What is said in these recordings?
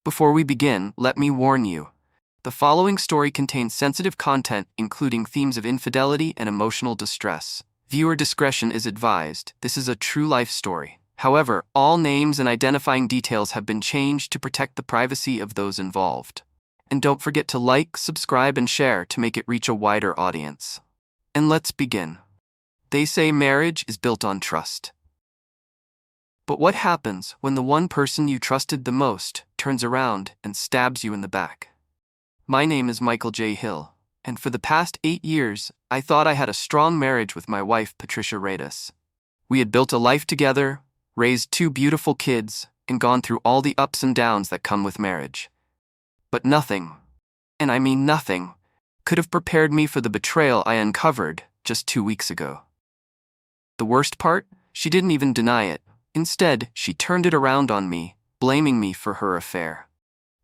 Before we begin, let me warn you. The following story contains sensitive content, including themes of infidelity and emotional distress. Viewer discretion is advised. This is a true life story. However, all names and identifying details have been changed to protect the privacy of those involved. And don't forget to like, subscribe, and share to make it reach a wider audience. And let's begin. They say marriage is built on trust. But what happens when the one person you trusted the most turns around and stabs you in the back? My name is Michael J. Hill, and for the past 8 years, I thought I had a strong marriage with my wife, Patricia. We had built a life together, raised 2 beautiful kids, and gone through all the ups and downs that come with marriage. But nothing, and I mean nothing, could have prepared me for the betrayal I uncovered just 2 weeks ago. The worst part? She didn't even deny it. Instead, she turned it around on me, blaming me for her affair.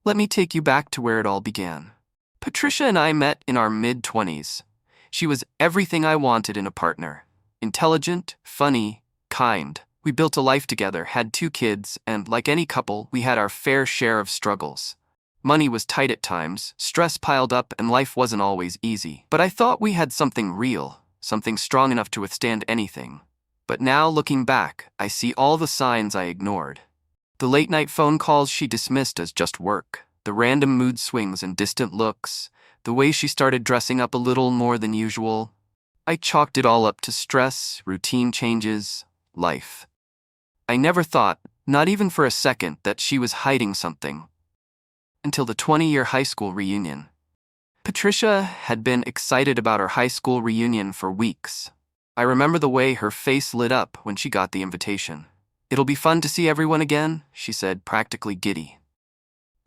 Let me take you back to where it all began. Patricia and I met in our mid-20s. She was everything I wanted in a partner. Intelligent, funny, kind. We built a life together, had 2 kids, and like any couple, we had our fair share of struggles. Money was tight at times, stress piled up, and life wasn't always easy. But I thought we had something real, something strong enough to withstand anything. But now, looking back, I see all the signs I ignored. The late-night phone calls she dismissed as just work, the random mood swings and distant looks, the way she started dressing up a little more than usual. I chalked it all up to stress, routine changes, life. I never thought, not even for a second, that she was hiding something. Until the 20-year high school reunion. Patricia had been excited about her high school reunion for weeks. I remember the way her face lit up when she got the invitation. "It'll be fun to see everyone again," she said, practically giddy.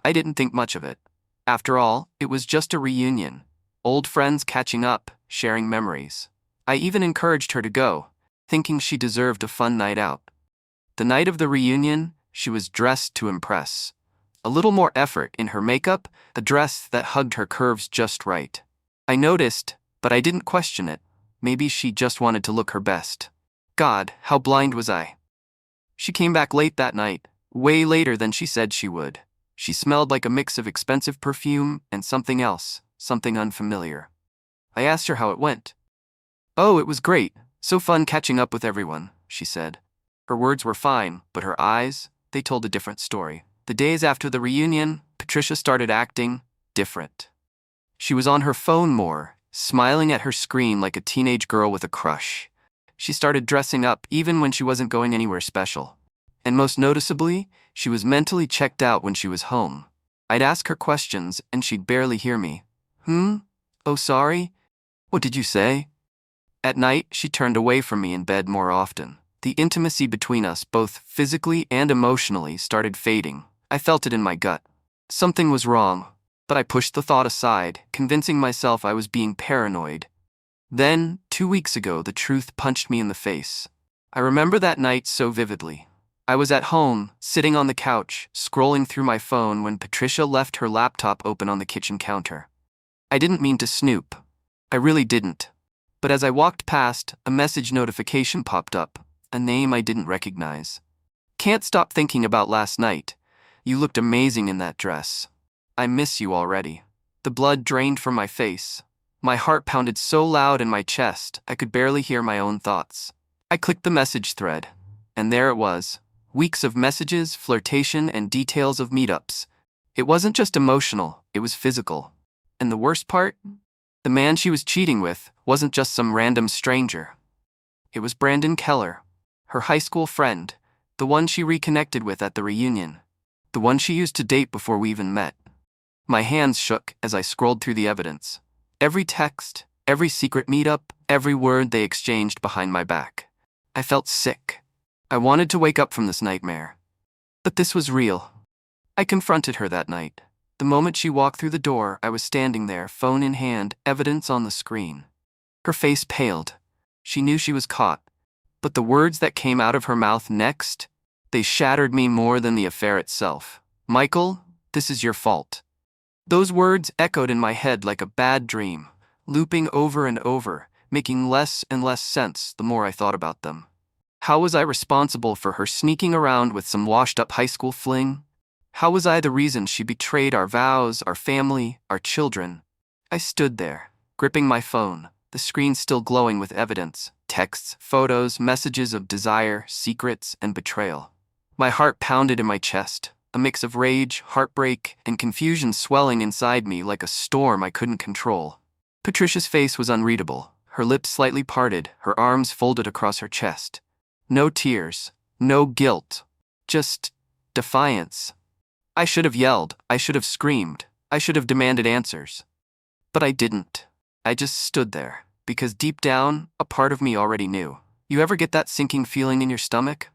I didn't think much of it. After all, it was just a reunion. Old friends catching up, sharing memories. I even encouraged her to go, thinking she deserved a fun night out. The night of the reunion, she was dressed to impress. A little more effort in her makeup, a dress that hugged her curves just right. I noticed, but I didn't question it. Maybe she just wanted to look her best. God, how blind was I? She came back late that night, way later than she said she would. She smelled like a mix of expensive perfume and something else, something unfamiliar. I asked her how it went. "Oh, it was great, so fun catching up with everyone," she said. Her words were fine, but her eyes, they told a different story. The days after the reunion, Patricia started acting different. She was on her phone more, smiling at her screen like a teenage girl with a crush. She started dressing up even when she wasn't going anywhere special. And most noticeably, she was mentally checked out when she was home. I'd ask her questions and she'd barely hear me. Oh, sorry? What did you say?" At night, she turned away from me in bed more often. The intimacy between us, both physically and emotionally, started fading. I felt it in my gut. Something was wrong. But I pushed the thought aside, convincing myself I was being paranoid. Then, 2 weeks ago, the truth punched me in the face. I remember that night so vividly. I was at home, sitting on the couch, scrolling through my phone when Patricia left her laptop open on the kitchen counter. I didn't mean to snoop. I really didn't. But as I walked past, a message notification popped up, a name I didn't recognize. "Can't stop thinking about last night. You looked amazing in that dress. I miss you already." The blood drained from my face. My heart pounded so loud in my chest, I could barely hear my own thoughts. I clicked the message thread, and there it was. Weeks of messages, flirtation, and details of meetups. It wasn't just emotional, it was physical. And the worst part? The man she was cheating with wasn't just some random stranger. It was Brandon Keller, her high school friend, the one she reconnected with at the reunion, the one she used to date before we even met. My hands shook as I scrolled through the evidence. Every text, every secret meetup, every word they exchanged behind my back. I felt sick. I wanted to wake up from this nightmare. But this was real. I confronted her that night. The moment she walked through the door, I was standing there, phone in hand, evidence on the screen. Her face paled. She knew she was caught. But the words that came out of her mouth next, they shattered me more than the affair itself. "Michael, this is your fault." Those words echoed in my head like a bad dream, looping over and over, making less and less sense the more I thought about them. How was I responsible for her sneaking around with some washed-up high school fling? How was I the reason she betrayed our vows, our family, our children? I stood there, gripping my phone, the screen still glowing with evidence, texts, photos, messages of desire, secrets, and betrayal. My heart pounded in my chest, a mix of rage, heartbreak, and confusion swelling inside me like a storm I couldn't control. Patricia's face was unreadable, her lips slightly parted, her arms folded across her chest. No tears, no guilt, just defiance. I should have yelled, I should have screamed, I should have demanded answers. But I didn't. I just stood there, because deep down, a part of me already knew. You ever get that sinking feeling in your stomach?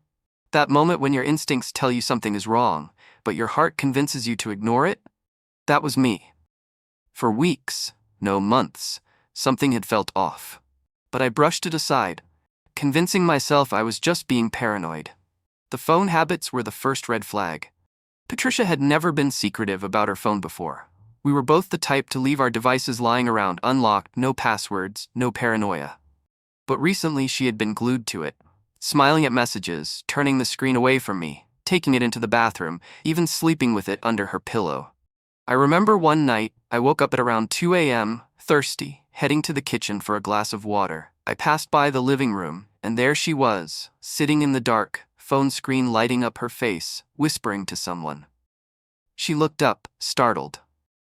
That moment when your instincts tell you something is wrong, but your heart convinces you to ignore it? That was me. For weeks, no months, something had felt off. But I brushed it aside, convincing myself I was just being paranoid. The phone habits were the first red flag. Patricia had never been secretive about her phone before. We were both the type to leave our devices lying around unlocked, no passwords, no paranoia. But recently she had been glued to it, smiling at messages, turning the screen away from me, taking it into the bathroom, even sleeping with it under her pillow. I remember one night, I woke up at around 2 a.m., thirsty, heading to the kitchen for a glass of water. I passed by the living room, and there she was, sitting in the dark, phone screen lighting up her face, whispering to someone. She looked up, startled.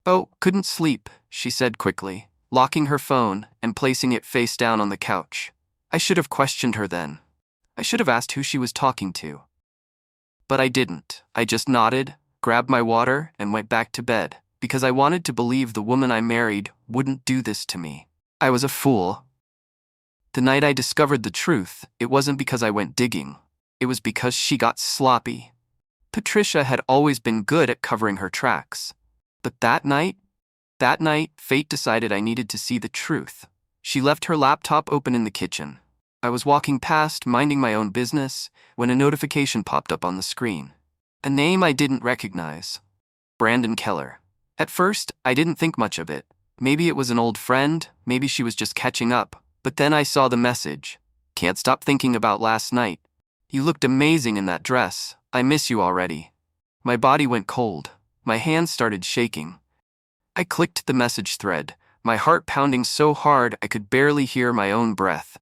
"Oh, couldn't sleep," she said quickly, locking her phone and placing it face down on the couch. I should have questioned her then. I should have asked who she was talking to. But I didn't. I just nodded, grabbed my water, and went back to bed, because I wanted to believe the woman I married wouldn't do this to me. I was a fool. The night I discovered the truth, it wasn't because I went digging. It was because she got sloppy. Patricia had always been good at covering her tracks. But that night, fate decided I needed to see the truth. She left her laptop open in the kitchen. I was walking past, minding my own business, when a notification popped up on the screen. A name I didn't recognize. Brandon Keller. At first, I didn't think much of it. Maybe it was an old friend, maybe she was just catching up. But then I saw the message. "Can't stop thinking about last night. You looked amazing in that dress. I miss you already." My body went cold. My hands started shaking. I clicked the message thread, my heart pounding so hard I could barely hear my own breath.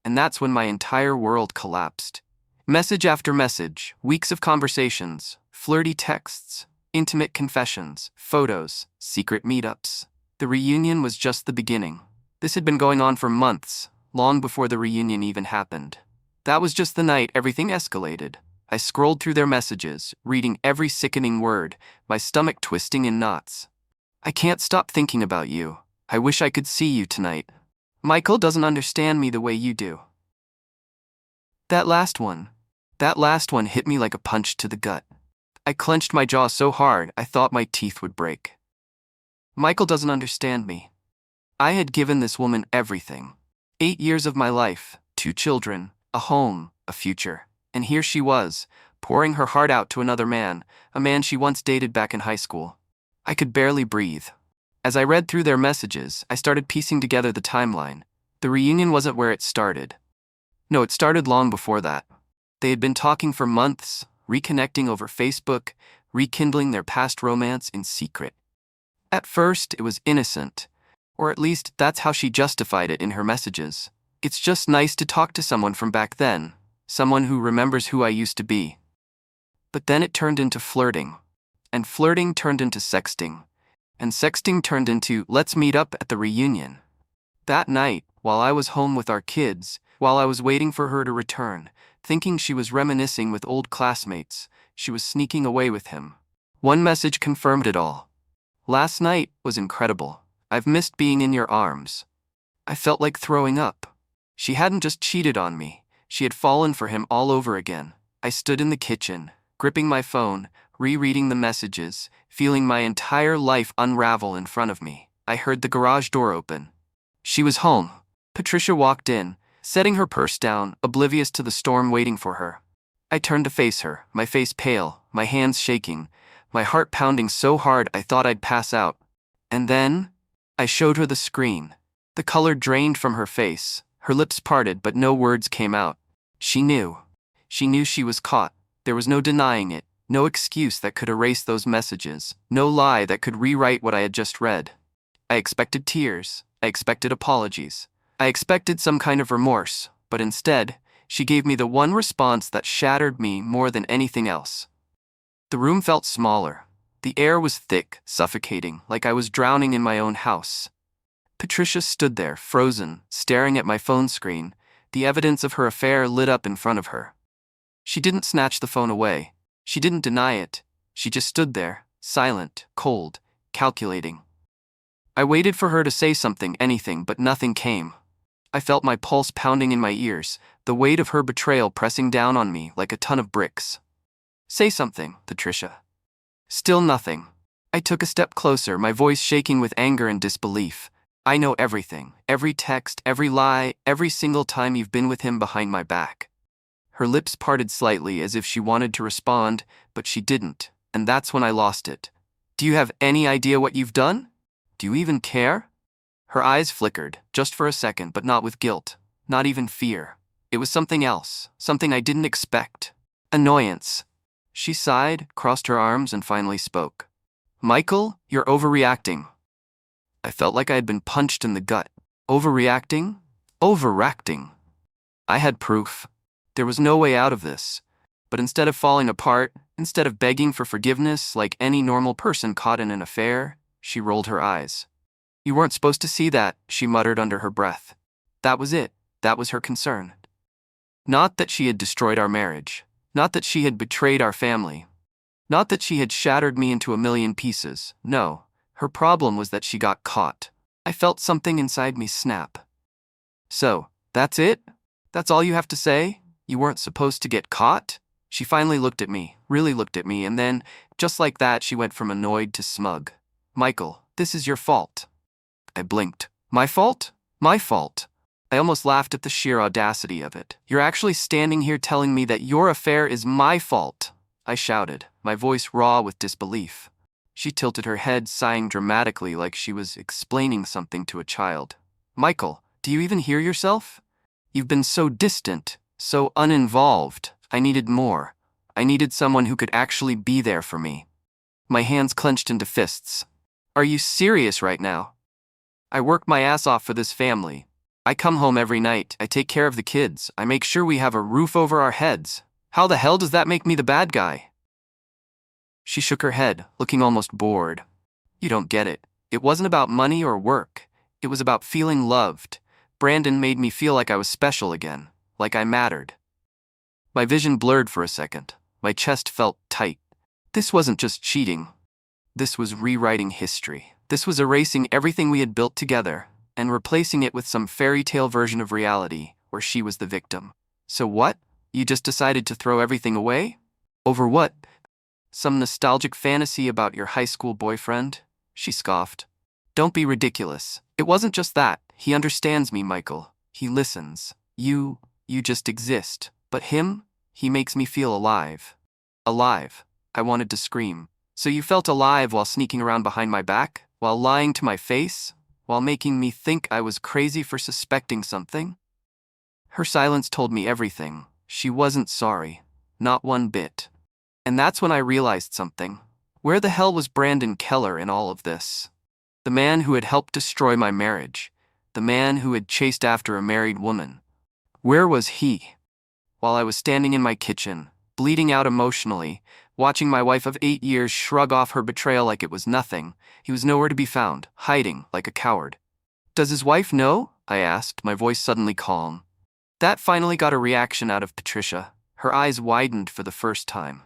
And that's when my entire world collapsed. Message after message, weeks of conversations, flirty texts, intimate confessions, photos, secret meetups. The reunion was just the beginning. This had been going on for months, long before the reunion even happened. That was just the night everything escalated. I scrolled through their messages, reading every sickening word, my stomach twisting in knots. "I can't stop thinking about you. I wish I could see you tonight. Michael doesn't understand me the way you do." That last one hit me like a punch to the gut. I clenched my jaw so hard I thought my teeth would break. Michael doesn't understand me. I had given this woman everything. 8 years of my life, 2 children, a home, a future. And here she was, pouring her heart out to another man, a man she once dated back in high school. I could barely breathe. As I read through their messages, I started piecing together the timeline. The reunion wasn't where it started. No, it started long before that. They had been talking for months, reconnecting over Facebook, rekindling their past romance in secret. At first, it was innocent, or at least that's how she justified it in her messages. "It's just nice to talk to someone from back then. Someone who remembers who I used to be." But then it turned into flirting. And flirting turned into sexting. And sexting turned into, "Let's meet up at the reunion." That night, while I was home with our kids, while I was waiting for her to return, thinking she was reminiscing with old classmates, she was sneaking away with him. One message confirmed it all. "Last night was incredible. I've missed being in your arms." I felt like throwing up. She hadn't just cheated on me. She had fallen for him all over again. I stood in the kitchen, gripping my phone, rereading the messages, feeling my entire life unravel in front of me. I heard the garage door open. She was home. Patricia walked in, setting her purse down, oblivious to the storm waiting for her. I turned to face her, my face pale, my hands shaking, my heart pounding so hard I thought I'd pass out. And then, I showed her the screen. The color drained from her face, her lips parted but no words came out. She knew. She knew she was caught. There was no denying it, No excuse that could erase those messages, no lie that could rewrite what I had just read. I expected tears, I expected apologies, I expected some kind of remorse, but instead, she gave me the one response that shattered me more than anything else. The room felt smaller. The air was thick, suffocating, like I was drowning in my own house. Patricia stood there, frozen, staring at my phone screen, the evidence of her affair lit up in front of her. She didn't snatch the phone away. She didn't deny it. She just stood there, silent, cold, calculating. I waited for her to say something, anything, but nothing came. I felt my pulse pounding in my ears, the weight of her betrayal pressing down on me like a ton of bricks. Say something, Patricia. Still nothing. I took a step closer, my voice shaking with anger and disbelief. I know everything, every text, every lie, every single time you've been with him behind my back. Her lips parted slightly as if she wanted to respond, but she didn't, and that's when I lost it. Do you have any idea what you've done? Do you even care? Her eyes flickered, just for a second, but not with guilt, not even fear. It was something else, something I didn't expect. Annoyance. She sighed, crossed her arms, and finally spoke. Michael, you're overreacting. I felt like I had been punched in the gut. Overreacting? Overreacting. I had proof. There was no way out of this. But instead of falling apart, instead of begging for forgiveness like any normal person caught in an affair, she rolled her eyes. You weren't supposed to see that, she muttered under her breath. That was it. That was her concern. Not that she had destroyed our marriage. Not that she had betrayed our family. Not that she had shattered me into a million pieces. No. Her problem was that she got caught. I felt something inside me snap. So, that's it? That's all you have to say? You weren't supposed to get caught? She finally looked at me, really looked at me, and then, just like that, she went from annoyed to smug. Michael, this is your fault. I blinked. My fault? My fault. I almost laughed at the sheer audacity of it. You're actually standing here telling me that your affair is my fault, I shouted, my voice raw with disbelief. She tilted her head, sighing dramatically like she was explaining something to a child. Michael, do you even hear yourself? You've been so distant, so uninvolved. I needed more. I needed someone who could actually be there for me. My hands clenched into fists. Are you serious right now? I work my ass off for this family. I come home every night. I take care of the kids. I make sure we have a roof over our heads. How the hell does that make me the bad guy? She shook her head, looking almost bored. You don't get it. It wasn't about money or work. It was about feeling loved. Brandon made me feel like I was special again, like I mattered. My vision blurred for a second. My chest felt tight. This wasn't just cheating. This was rewriting history. This was erasing everything we had built together and replacing it with some fairy tale version of reality where she was the victim. So what? You just decided to throw everything away? Over what? Some nostalgic fantasy about your high school boyfriend? She scoffed. Don't be ridiculous. It wasn't just that. He understands me, Michael. He listens. You just exist. But him? He makes me feel alive. Alive. I wanted to scream. So you felt alive while sneaking around behind my back? While lying to my face? While making me think I was crazy for suspecting something? Her silence told me everything. She wasn't sorry. Not one bit. And that's when I realized something. Where the hell was Brandon Keller in all of this? The man who had helped destroy my marriage. The man who had chased after a married woman. Where was he? While I was standing in my kitchen, bleeding out emotionally, watching my wife of 8 years shrug off her betrayal like it was nothing, he was nowhere to be found, hiding like a coward. Does his wife know? I asked, my voice suddenly calm. That finally got a reaction out of Patricia. Her eyes widened for the first time.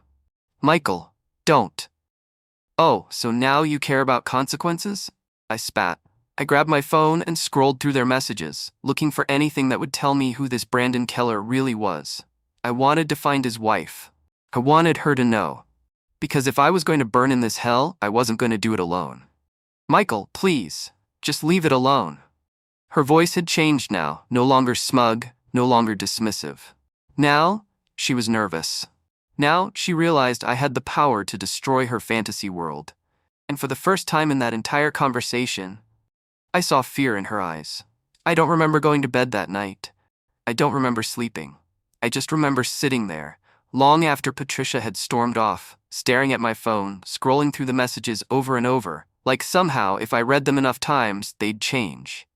Michael, don't. Oh, so now you care about consequences? I spat. I grabbed my phone and scrolled through their messages, looking for anything that would tell me who this Brandon Keller really was. I wanted to find his wife. I wanted her to know. Because if I was going to burn in this hell, I wasn't going to do it alone. Michael, please, just leave it alone. Her voice had changed now, no longer smug, no longer dismissive. Now, she was nervous. Now, she realized I had the power to destroy her fantasy world. And for the first time in that entire conversation, I saw fear in her eyes. I don't remember going to bed that night. I don't remember sleeping. I just remember sitting there, Long after Patricia had stormed off, staring at my phone, scrolling through the messages over and over, like somehow if I read them enough times, they'd change.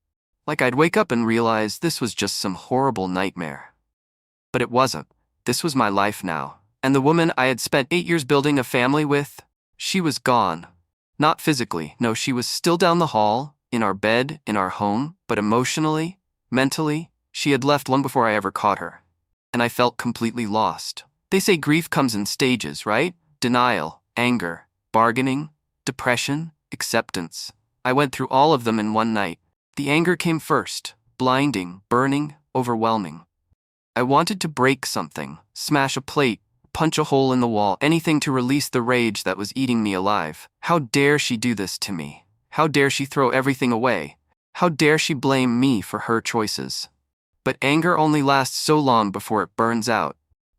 Like I'd wake up and realize this was just some horrible nightmare. But it wasn't. This was my life now. And the woman I had spent 8 years building a family with, she was gone. Not physically, no, she was still down the hall, in our bed, in our home, but emotionally, mentally, she had left long before I ever caught her. And I felt completely lost. They say grief comes in stages, right? Denial, anger, bargaining, depression, acceptance. I went through all of them in one night. The anger came first, blinding, burning, overwhelming. I wanted to break something, smash a plate, punch a hole in the wall, anything to release the rage that was eating me alive. How dare she do this to me? How dare she throw everything away? How dare she blame me for her choices? But anger only lasts so long before it burns out.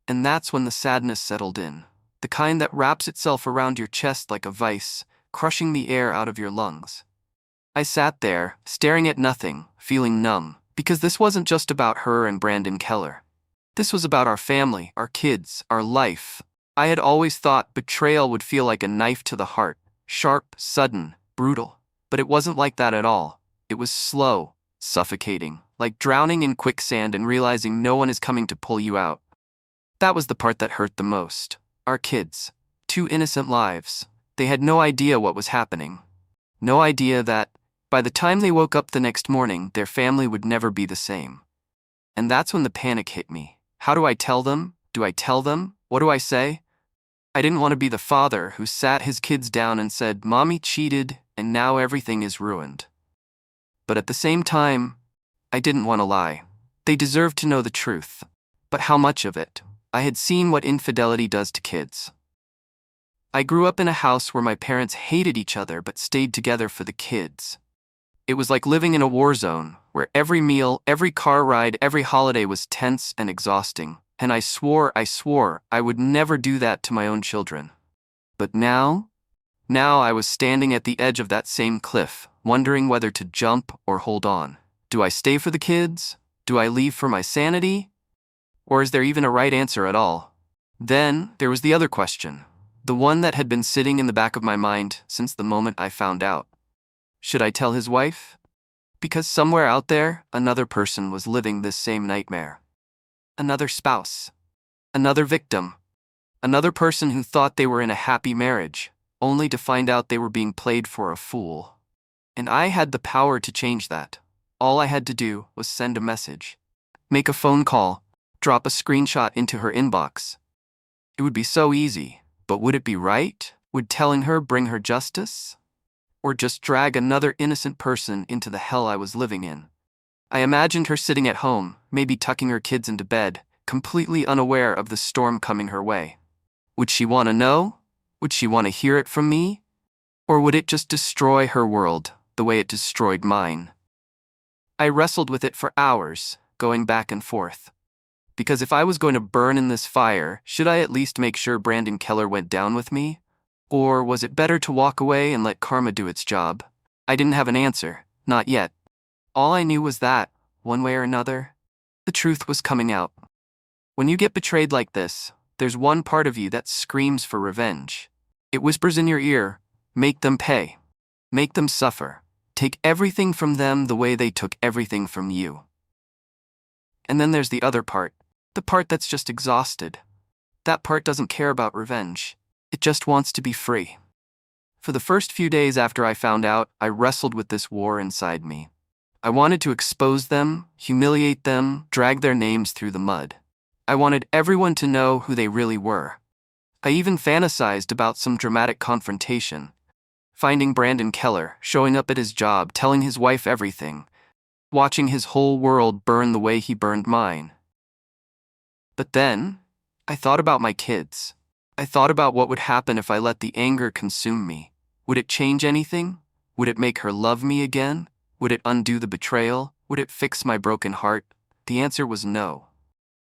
And that's when the sadness settled in. The kind that wraps itself around your chest like a vice, crushing the air out of your lungs. I sat there, staring at nothing, feeling numb, because this wasn't just about her and Brandon Keller. This was about our family, our kids, our life. I had always thought betrayal would feel like a knife to the heart, sharp, sudden, brutal. But it wasn't like that at all. It was slow, suffocating, like drowning in quicksand and realizing no one is coming to pull you out. That was the part that hurt the most. Our kids. 2 innocent lives. They had no idea what was happening. No idea that, by the time they woke up the next morning, their family would never be the same. And that's when the panic hit me. How do I tell them? Do I tell them? What do I say? I didn't want to be the father who sat his kids down and said, "Mommy cheated, and now everything is ruined." But at the same time, I didn't want to lie. They deserved to know the truth. But how much of it? I had seen what infidelity does to kids. I grew up in a house where my parents hated each other but stayed together for the kids. It was like living in a war zone, where every meal, every car ride, every holiday was tense and exhausting. And I swore I would never do that to my own children. But now I was standing at the edge of that same cliff, wondering whether to jump or hold on. Do I stay for the kids? Do I leave for my sanity? Or is there even a right answer at all? Then there was the other question, the one that had been sitting in the back of my mind since the moment I found out. Should I tell his wife? Because somewhere out there, another person was living this same nightmare. Another spouse. Another victim. Another person who thought they were in a happy marriage, only to find out they were being played for a fool. And I had the power to change that. All I had to do was send a message. Make a phone call. Drop a screenshot into her inbox. It would be so easy, but would it be right? Would telling her bring her justice? Or just drag another innocent person into the hell I was living in? I imagined her sitting at home, maybe tucking her kids into bed, completely unaware of the storm coming her way. Would she want to know? Would she want to hear it from me? Or would it just destroy her world, the way it destroyed mine? I wrestled with it for hours, going back and forth. Because if I was going to burn in this fire, should I at least make sure Brandon Keller went down with me? Or was it better to walk away and let karma do its job? I didn't have an answer, not yet. All I knew was that, one way or another, the truth was coming out. When you get betrayed like this, there's one part of you that screams for revenge. It whispers in your ear, make them pay. Make them suffer. Take everything from them the way they took everything from you. And then there's the other part. The part that's just exhausted. That part doesn't care about revenge. It just wants to be free. For the first few days after I found out, I wrestled with this war inside me. I wanted to expose them, humiliate them, drag their names through the mud. I wanted everyone to know who they really were. I even fantasized about some dramatic confrontation. Finding Brandon Keller, showing up at his job, telling his wife everything. Watching his whole world burn the way he burned mine. But then, I thought about my kids. I thought about what would happen if I let the anger consume me. Would it change anything? Would it make her love me again? Would it undo the betrayal? Would it fix my broken heart? The answer was no.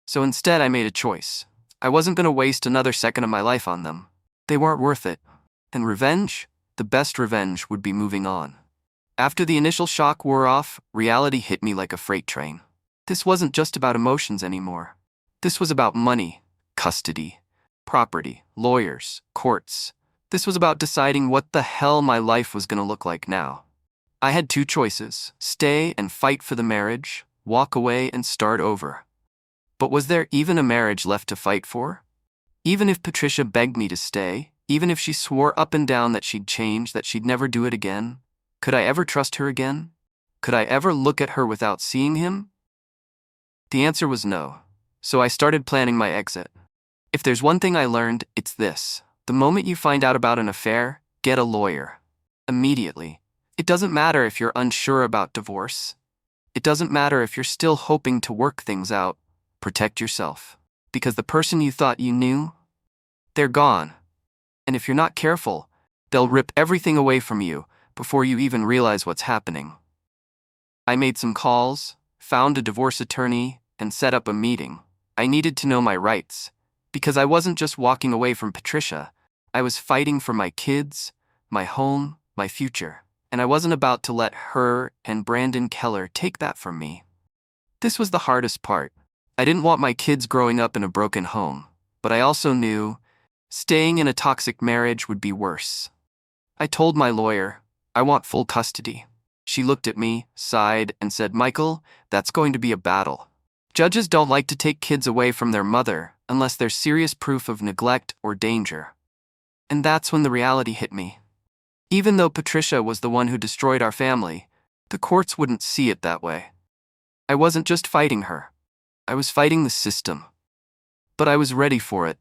So instead I made a choice. I wasn't going to waste another second of my life on them. They weren't worth it. And revenge? The best revenge would be moving on. After the initial shock wore off, reality hit me like a freight train. This wasn't just about emotions anymore. This was about money, custody, property, lawyers, courts. This was about deciding what the hell my life was going to look like now. I had two choices: stay and fight for the marriage, walk away and start over. But was there even a marriage left to fight for? Even if Patricia begged me to stay, even if she swore up and down that she'd change, that she'd never do it again, could I ever trust her again? Could I ever look at her without seeing him? The answer was no. So I started planning my exit. If there's one thing I learned, it's this: the moment you find out about an affair, get a lawyer. Immediately. It doesn't matter if you're unsure about divorce. It doesn't matter if you're still hoping to work things out. Protect yourself. Because the person you thought you knew, they're gone. And if you're not careful, they'll rip everything away from you before you even realize what's happening. I made some calls, found a divorce attorney, and set up a meeting. I needed to know my rights, because I wasn't just walking away from Patricia. I was fighting for my kids, my home, my future, and I wasn't about to let her and Brandon Keller take that from me. This was the hardest part. I didn't want my kids growing up in a broken home, but I also knew staying in a toxic marriage would be worse. I told my lawyer, I want full custody. She looked at me, sighed, and said, Michael, that's going to be a battle. Judges don't like to take kids away from their mother unless there's serious proof of neglect or danger. And that's when the reality hit me. Even though Patricia was the one who destroyed our family, the courts wouldn't see it that way. I wasn't just fighting her. I was fighting the system. But I was ready for it.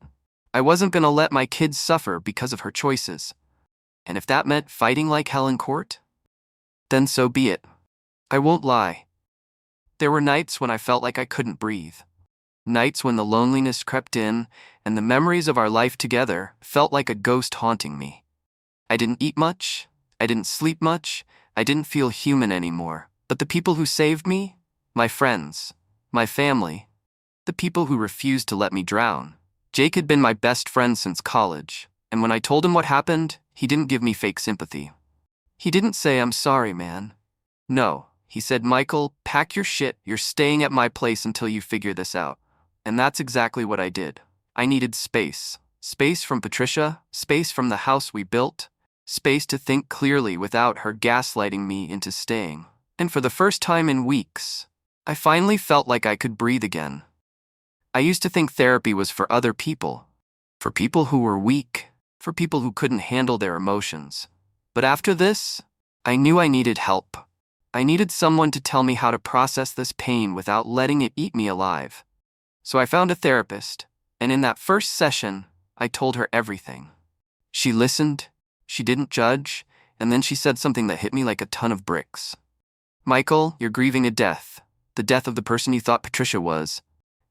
I wasn't going to let my kids suffer because of her choices. And if that meant fighting like hell in court, then so be it. I won't lie. There were nights when I felt like I couldn't breathe. Nights when the loneliness crept in and the memories of our life together felt like a ghost haunting me. I didn't eat much. I didn't sleep much. I didn't feel human anymore. But the people who saved me, my friends, my family, the people who refused to let me drown. Jake had been my best friend since college, and when I told him what happened, he didn't give me fake sympathy. He didn't say, I'm sorry, man. No, he said, Michael, pack your shit. You're staying at my place until you figure this out. And that's exactly what I did. I needed space. Space from Patricia, space from the house we built, space to think clearly without her gaslighting me into staying. And for the first time in weeks, I finally felt like I could breathe again. I used to think therapy was for other people, for people who were weak, for people who couldn't handle their emotions. But after this, I knew I needed help. I needed someone to tell me how to process this pain without letting it eat me alive. So I found a therapist, and in that first session, I told her everything. She listened, she didn't judge, and then she said something that hit me like a ton of bricks. Michael, you're grieving a death. The death of the person you thought Patricia was.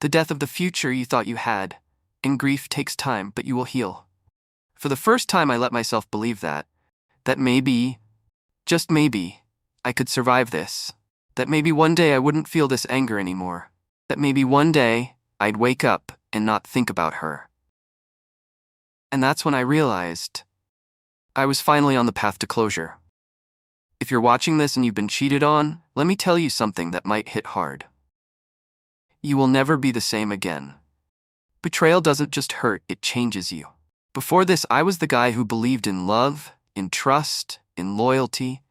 The death of the future you thought you had. And grief takes time, but you will heal. For the first time, I let myself believe that maybe, just maybe, I could survive this. That maybe one day I wouldn't feel this anger anymore. That maybe one day I'd wake up and not think about her. And that's when I realized I was finally on the path to closure. If you're watching this and you've been cheated on, let me tell you something that might hit hard. You will never be the same again. Betrayal doesn't just hurt, it changes you. Before this, I was the guy who believed in love, in trust, in loyalty.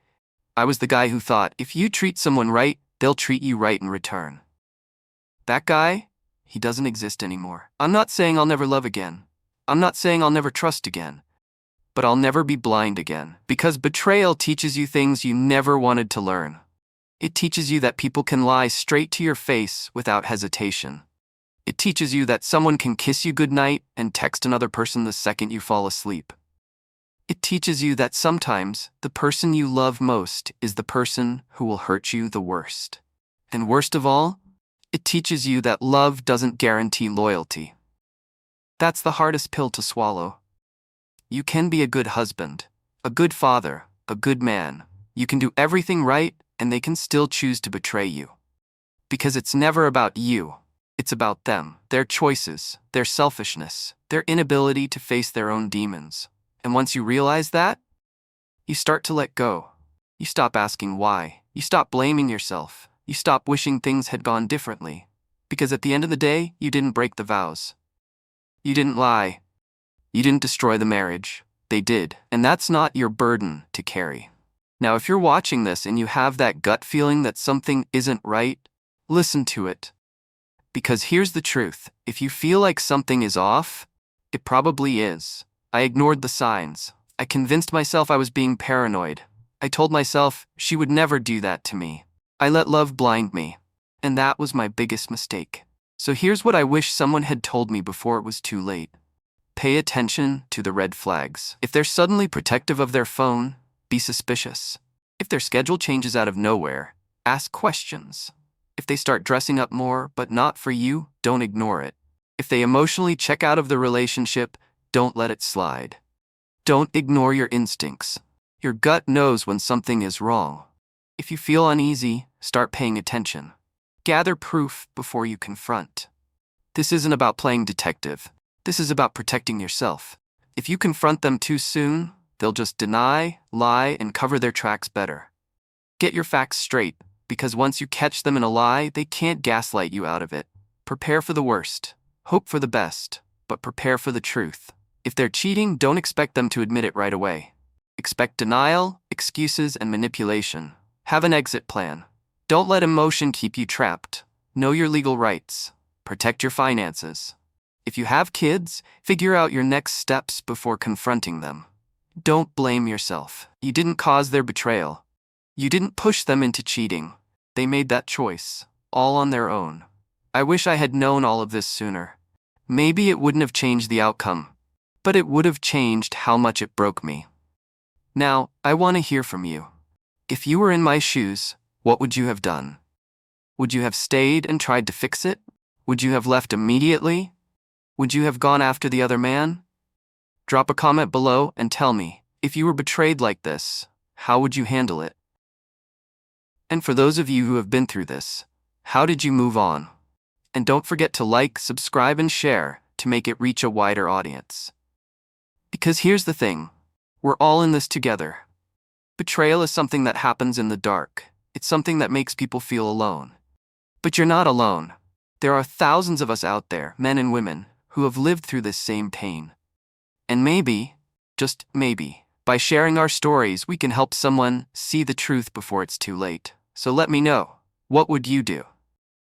I was the guy who thought, if you treat someone right, they'll treat you right in return. That guy, he doesn't exist anymore. I'm not saying I'll never love again. I'm not saying I'll never trust again. But I'll never be blind again. Because betrayal teaches you things you never wanted to learn. It teaches you that people can lie straight to your face without hesitation. It teaches you that someone can kiss you goodnight and text another person the second you fall asleep. It teaches you that sometimes the person you love most is the person who will hurt you the worst. And worst of all, it teaches you that love doesn't guarantee loyalty. That's the hardest pill to swallow. You can be a good husband, a good father, a good man. You can do everything right, and they can still choose to betray you. Because it's never about you. It's about them, their choices, their selfishness, their inability to face their own demons. And once you realize that, you start to let go. You stop asking why. You stop blaming yourself. You stop wishing things had gone differently. Because at the end of the day, you didn't break the vows. You didn't lie. You didn't destroy the marriage. They did, and that's not your burden to carry. Now, if you're watching this and you have that gut feeling that something isn't right, listen to it. Because here's the truth. If you feel like something is off, it probably is. I ignored the signs. I convinced myself I was being paranoid. I told myself she would never do that to me. I let love blind me. And that was my biggest mistake. So here's what I wish someone had told me before it was too late. Pay attention to the red flags. If they're suddenly protective of their phone, be suspicious. If their schedule changes out of nowhere, ask questions. If they start dressing up more but not for you, don't ignore it. If they emotionally check out of the relationship, don't let it slide. Don't ignore your instincts. Your gut knows when something is wrong. If you feel uneasy, start paying attention. Gather proof before you confront. This isn't about playing detective. This is about protecting yourself. If you confront them too soon, they'll just deny, lie, and cover their tracks better. Get your facts straight, because once you catch them in a lie, they can't gaslight you out of it. Prepare for the worst. Hope for the best, but prepare for the truth. If they're cheating, don't expect them to admit it right away. Expect denial, excuses, and manipulation. Have an exit plan. Don't let emotion keep you trapped. Know your legal rights. Protect your finances. If you have kids, figure out your next steps before confronting them. Don't blame yourself. You didn't cause their betrayal. You didn't push them into cheating. They made that choice, all on their own. I wish I had known all of this sooner. Maybe it wouldn't have changed the outcome, but it would have changed how much it broke me. Now, I want to hear from you. If you were in my shoes, what would you have done? Would you have stayed and tried to fix it? Would you have left immediately? Would you have gone after the other man? Drop a comment below and tell me, if you were betrayed like this, how would you handle it? And for those of you who have been through this, how did you move on? And don't forget to like, subscribe, and share to make it reach a wider audience. Because here's the thing, we're all in this together. Betrayal is something that happens in the dark. It's something that makes people feel alone. But you're not alone. There are thousands of us out there, men and women, who have lived through this same pain. And maybe, just maybe, by sharing our stories, we can help someone see the truth before it's too late. So let me know, what would you do?